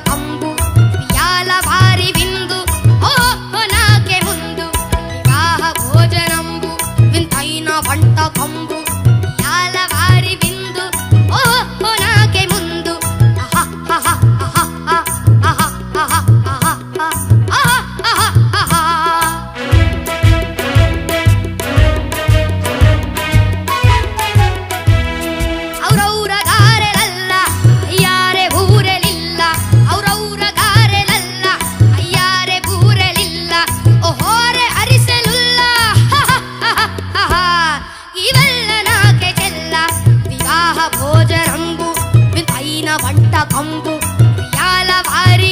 కంబు వియాల వారి విందు ఓహో నాకే ముందు వివాహ భోజనంబు వింతైన వంట కంబు వియాల వారి విందు ఓహో నాకే ముందు భోజనంబు వింతైన వంట కంబు వియాల వారి